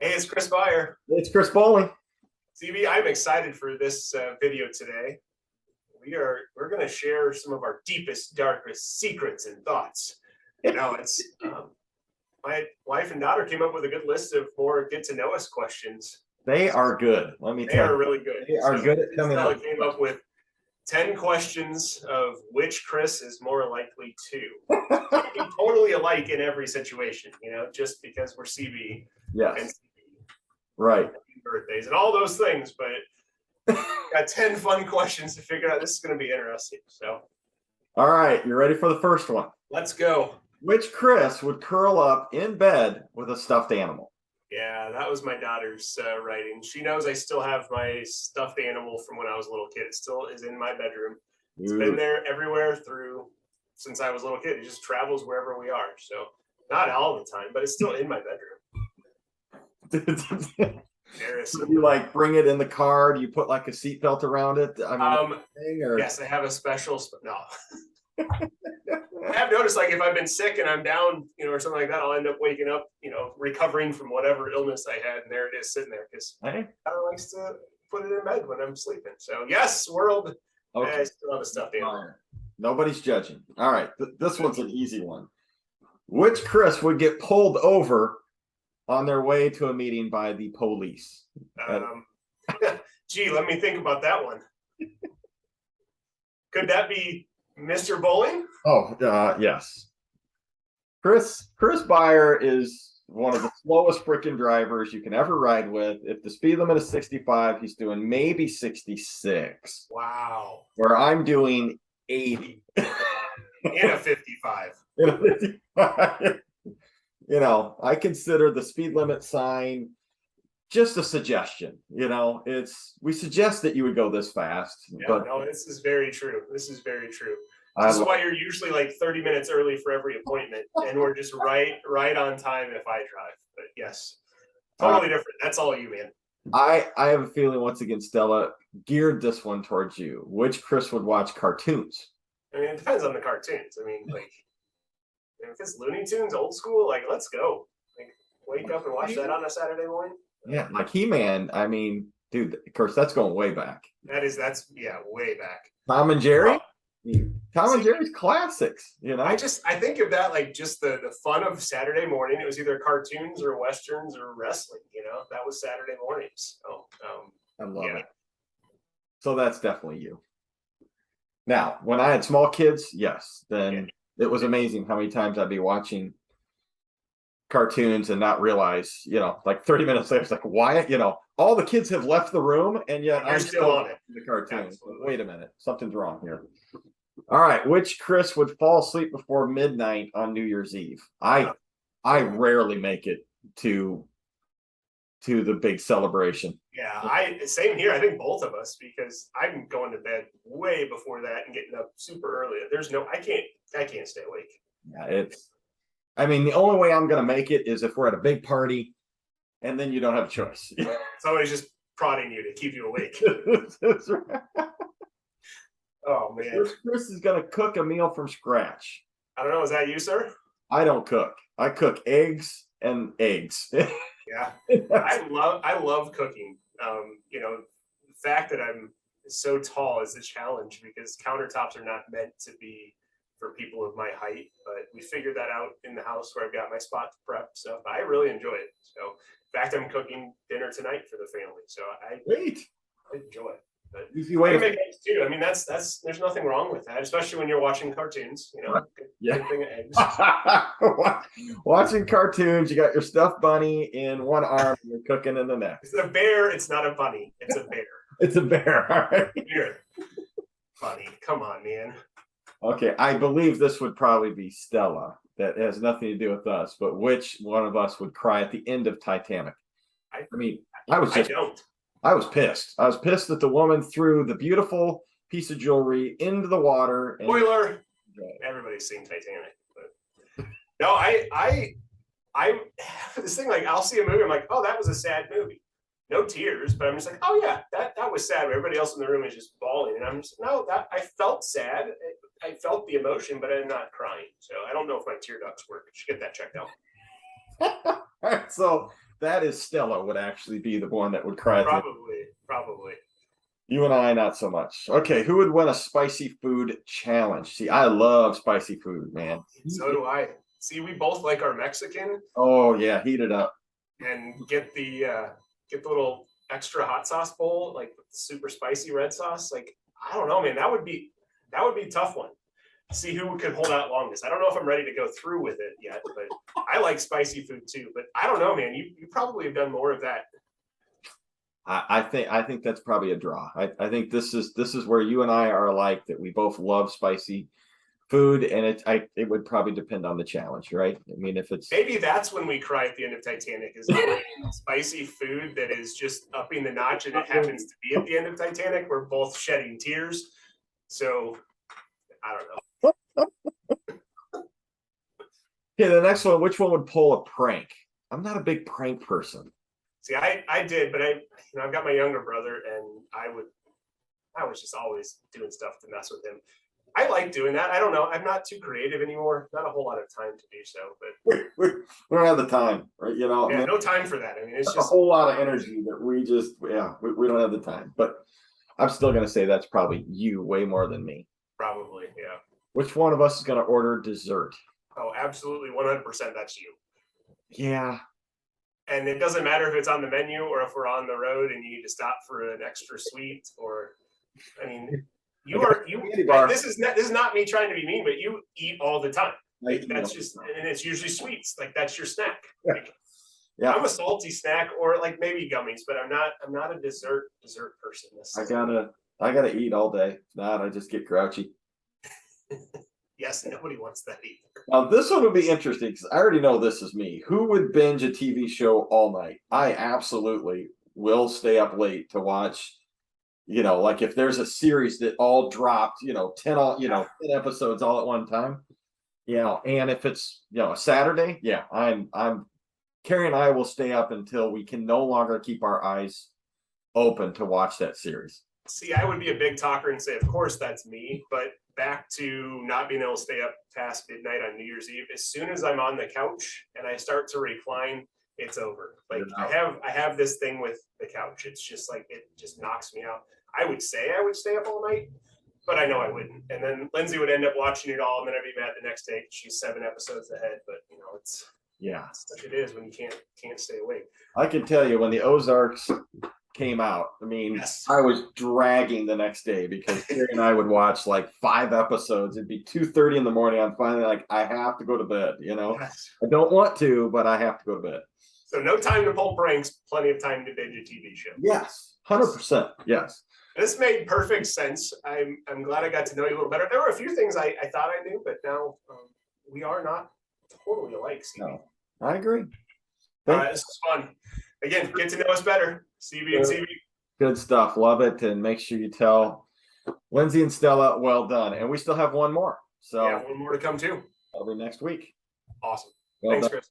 Hey, it's Chris Beyer. It's Chris Bowling. CB, I'm excited for this video today. We're going to share some of our deepest, darkest secrets and thoughts. My wife and daughter came up with a good list of more get to know us questions. They are good. Let me They tell are you. really good. They are good at coming Stella up. came up with 10 questions of which Chris is more likely to. Be totally alike in every situation, just because we're CB. Yes. And CB. Right. Birthdays and all those things, but got 10 fun questions to figure out. This is going to be interesting. So, all right, you ready for the first one? Let's go. Which Chris would curl up in bed with a stuffed animal? Yeah, that was my daughter's writing. She knows I still have my stuffed animal from when I was a little kid. It still is in my bedroom. It's been there everywhere since I was a little kid. It just travels wherever we are. So not all the time, but it's still in my bedroom. Do you like bring it in the car? Do you put like a seatbelt around it? Yes, I have a special. No, I have noticed like if I've been sick and I'm down, or something like that, I'll end up waking up, recovering from whatever illness I had, and there it is sitting there because I likes to put it in bed when I'm sleeping. So yes, world. Okay. I still have a stuffed animal. Nobody's judging. All right, this one's an easy one. Which Chris would get pulled over on their way to a meeting by the police? Gee, let me think about that one. Could that be Mr. Bowling? Oh, yes. Chris Beyer is one of the slowest freaking drivers you can ever ride with. If the speed limit is 65, he's doing maybe 66. Wow. Where I'm doing 80. In a 55. In a 55. I consider the speed limit sign just a suggestion. We suggest that you would go this fast. Yeah, but no, this is very true. This is why you're usually like 30 minutes early for every appointment, and we're just right on time if I drive. But yes, totally different. That's all you, man. I have a feeling, once again, Stella geared this one towards you. Which Chris would watch cartoons? I mean, it depends on the cartoons. I mean, like, if it's Looney Tunes, old school, like, let's go. Like, wake up and watch that on a Saturday morning. Yeah, like He-Man. I mean, dude, of course, that's going way back. That's way back. Tom and Jerry. Tom and Jerry's classics. I think of that like just the fun of Saturday morning. It was either cartoons or westerns or wrestling. That was Saturday mornings. So, I love it. So that's definitely you. Now, when I had small kids, yes, then it was amazing how many times I'd be watching cartoons and not realize, like 30 minutes later, it's like, why, all the kids have left the room and yet I'm still on it. The cartoon. Wait a minute, something's wrong here. All right, which Chris would fall asleep before midnight on New Year's Eve? I rarely make it to the big celebration. Yeah, same here. I think both of us, because I'm going to bed way before that and getting up super early. I can't stay awake. Yeah, the only way I'm going to make it is if we're at a big party, and then you don't have a choice. Somebody's just prodding you to keep you awake. That's right. Oh, man. Chris is going to cook a meal from scratch. I don't know. Is that you, sir? I don't cook. I cook eggs and eggs. Yeah. I love cooking. The fact that I'm so tall is a challenge because countertops are not meant to be for people of my height, but we figured that out in the house where I've got my spot to prep. So I really enjoy it. So in fact, I'm cooking dinner tonight for the family. So I enjoy it. But easy way to make eggs too. I mean, that's there's nothing wrong with that, especially when you're watching cartoons. Good thing of eggs. Watching cartoons, you got your stuffed bunny in one arm, and you're cooking in the next. It's a bear. It's not a bunny. It's a bear. It's a bear. All right. Bear. Bunny. Come on, man. Okay, I believe this would probably be Stella. That has nothing to do with us. But which one of us would cry at the end of Titanic? I was pissed. I was pissed that the woman threw the beautiful piece of jewelry into the water. Spoiler! Everybody's seen Titanic. But no, I this thing, like, I'll see a movie, I'm like, oh, that was a sad movie. No tears, but I'm just like, oh yeah, that was sad. Everybody else in the room is just bawling, and I'm just, no, that I felt sad. I felt the emotion, but I'm not crying. So I don't know if my tear ducts work. I should get that checked out. All right, so that is Stella would actually be the one that would cry. Probably. You and I, not so much. Okay, who would win a spicy food challenge? See, I love spicy food, man. So do I. See, we both like our Mexican. Oh yeah, heat it up. And get the little extra hot sauce bowl, like super spicy red sauce. Like, I don't know, man. That would be a tough one. See who could hold out longest. I don't know if I'm ready to go through with it yet, but I like spicy food too. But I don't know, man. You probably have done more of that. I think that's probably a draw. I think this is where you and I are alike, that we both love spicy food, and it would probably depend on the challenge, right? I mean, if it's maybe that's when we cry at the end of Titanic, is spicy food that is just upping the notch, and it happens to be at the end of Titanic. We're both shedding tears. So I don't know. Okay, the next one. Which one would pull a prank? I'm not a big prank person. See, I did, but I've got my younger brother, and I was just always doing stuff to mess with him. I like doing that. I don't know. I'm not too creative anymore. Not a whole lot of time to do so, but We don't have the time, right? yeah, no time for that. I mean, it's just a whole lot of energy that we don't have the time. But I'm still gonna say that's probably you way more than me. Probably, yeah. Which one of us is gonna order dessert? Oh, absolutely, 100%. That's you. Yeah. And it doesn't matter if it's on the menu or if we're on the road and you need to stop for an extra sweet, or, I mean, this is not me trying to be mean, but you eat all the time. Like, that's just, and it's usually sweets. Like, that's your snack. Like, Yeah. I'm a salty snack, or like maybe gummies, but I'm not a dessert person. I gotta eat all day. If not, I just get grouchy. Yes, nobody wants that either. Now, this one would be interesting because I already know this is me. Who would binge a TV show all night? I absolutely will stay up late to watch. Like if there's a series that all dropped, 10 episodes all at one time. And if it's a Saturday, I'm Carrie and I will stay up until we can no longer keep our eyes open to watch that series. See, I would be a big talker and say, of course, that's me. But back to not being able to stay up past midnight on New Year's Eve. As soon as I'm on the couch and I start to recline, it's over. Like I have this thing with the couch. It's just like, it just knocks me out. I would say I would stay up all night, but I know I wouldn't. And then Lindsay would end up watching it all, and then I'd be mad the next day. She's 7 episodes ahead, but it's such it is when you can't stay awake. I can tell you when the Ozarks came out, I mean, yes. I was dragging the next day because Carrie and I would watch like 5 episodes. It'd be 2:30 in the morning. I'm finally like, I have to go to bed. Yes. I don't want to, but I have to go to bed. So no time to pull pranks, plenty of time to binge a TV show. Yes, 100%. Yes. This made perfect sense. I'm glad I got to know you a little better. There were a few things I thought I knew, but now we are not totally alike. CB. No, I agree. This is fun. Again, get to know us better. CB and CB. Good stuff. Love it. And make sure you tell Lindsay and Stella, well done. And we still have one more. So one more to come too. That'll be next week. Awesome. Well Thanks, done. Chris.